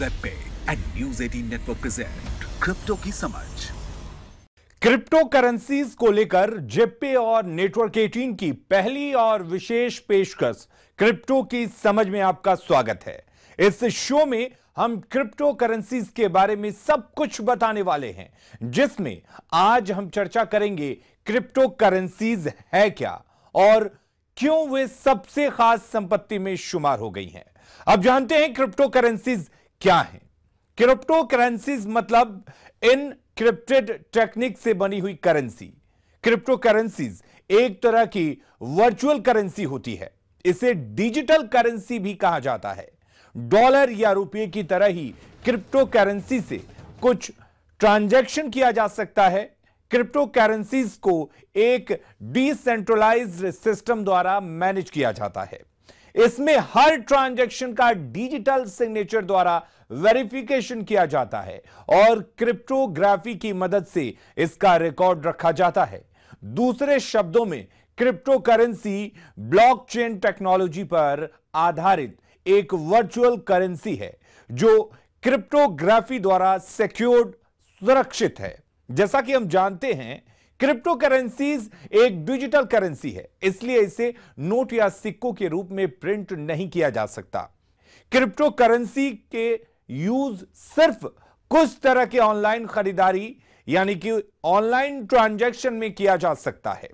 Z and news 18 network present crypto की समझ। Crypto currencies को लेकर जेपे और नेटवर्क 18 की पहली और विशेष पेशकश क्रिप्टो की समझ में आपका स्वागत है। इस शो में हम क्रिप्टो करेंसीज के बारे में सब कुछ बताने वाले हैं, जिसमें आज हम चर्चा करेंगे क्रिप्टो करेंसीज है क्या और क्यों वे सबसे खास संपत्ति में शुमार हो गई हैं। अब जानते हैं क्रिप्टो करेंसीज क्या हैं। क्रिप्टो करेंसीज मतलब इनक्रिप्टेड टेक्निक से बनी हुई करेंसी। क्रिप्टो करेंसीज एक तरह की वर्चुअल करेंसी होती है। इसे डिजिटल करेंसी भी कहा जाता है। डॉलर या रुपये की तरह ही क्रिप्टो करेंसी से कुछ ट्रांजैक्शन किया जा सकता है। क्रिप्टो करेंसीज को एक डिसेंट्रलाइज्ड सिस्टम द्वारा मैनेज किया जाता है। इसमें हर ट्रांजैक्शन का डिजिटल सिग्नेचर द्वारा वेरिफिकेशन किया जाता है और क्रिप्टोग्राफी की मदद से इसका रिकॉर्ड रखा जाता है। दूसरे शब्दों में क्रिप्टो करेंसी ब्लॉकचेन टेक्नोलॉजी पर आधारित एक वर्चुअल करेंसी है जो क्रिप्टोग्राफी द्वारा सिक्योर्ड सुरक्षित है। जैसा कि हम जानते हैं, क्रिप्टो करेंसीज एक डिजिटल करेंसी है, इसलिए इसे नोट या सिक्कों के रूप में प्रिंट नहीं किया जा सकता। क्रिप्टो करेंसी के यूज सिर्फ कुछ तरह के ऑनलाइन खरीदारी यानी कि ऑनलाइन ट्रांजैक्शन में किया जा सकता है।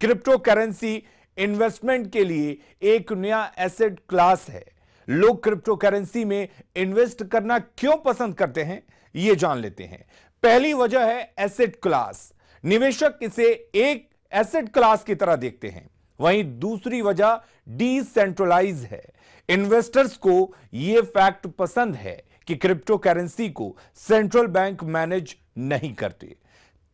क्रिप्टो करेंसी इन्वेस्टमेंट के लिए एक नया एसेट क्लास है। लोग क्रिप्टो करेंसी में इन्वेस्ट करना क्यों पसंद करते हैं, यह जान लेते हैं। पहली वजह है एसेट क्लास। निवेशक इसे एक एसेट क्लास की तरह देखते हैं। वहीं दूसरी वजह डिसेंट्रलाइज है। इन्वेस्टर्स को यह फैक्ट पसंद है कि क्रिप्टो करेंसी को सेंट्रल बैंक मैनेज नहीं करते।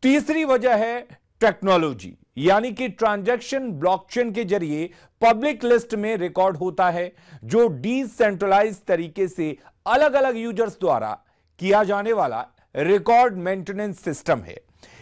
तीसरी वजह है टेक्नोलॉजी, यानी कि ट्रांजैक्शन ब्लॉकचेन के जरिए पब्लिक लिस्ट में रिकॉर्ड होता है, जो डिसेंट्रलाइज तरीके से अलग अलग यूजर्स द्वारा किया जाने वाला रिकॉर्ड मेंटेनेंस सिस्टम है।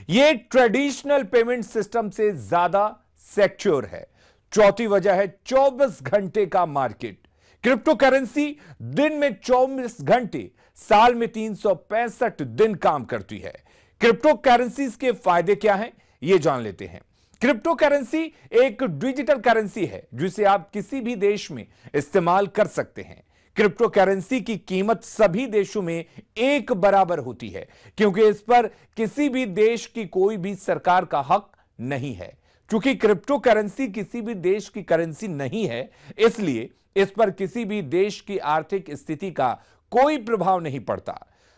यह ट्रेडिशनल पेमेंट सिस्टम से ज्यादा सिक्योर है। चौथी वजह है 24 घंटे का मार्केट। क्रिप्टो करेंसी दिन में 24 घंटे, साल में 365 दिन काम करती है। क्रिप्टो करेंसीज के फायदे क्या हैं, यह जान लेते हैं। क्रिप्टो करेंसी एक डिजिटल करेंसी है जिसे आप किसी भी देश में इस्तेमाल कर सकते हैं। क्रिप्टो करेंसी की कीमत सभी देशों में एक बराबर होती है, क्योंकि इस पर किसी भी देश की कोई भी सरकार का हक नहीं है। क्योंकि क्रिप्टो करेंसी किसी भी देश की करेंसी नहीं है, इसलिए इस पर किसी भी देश की आर्थिक स्थिति का कोई प्रभाव नहीं पड़ता।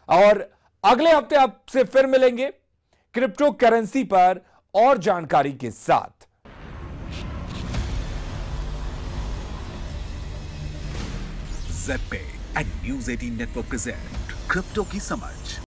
और अगले हफ्ते आपसे फिर मिलेंगे क्रिप्टो करेंसी पर और जानकारी के साथ। Z and news 18 network present crypto की समझ।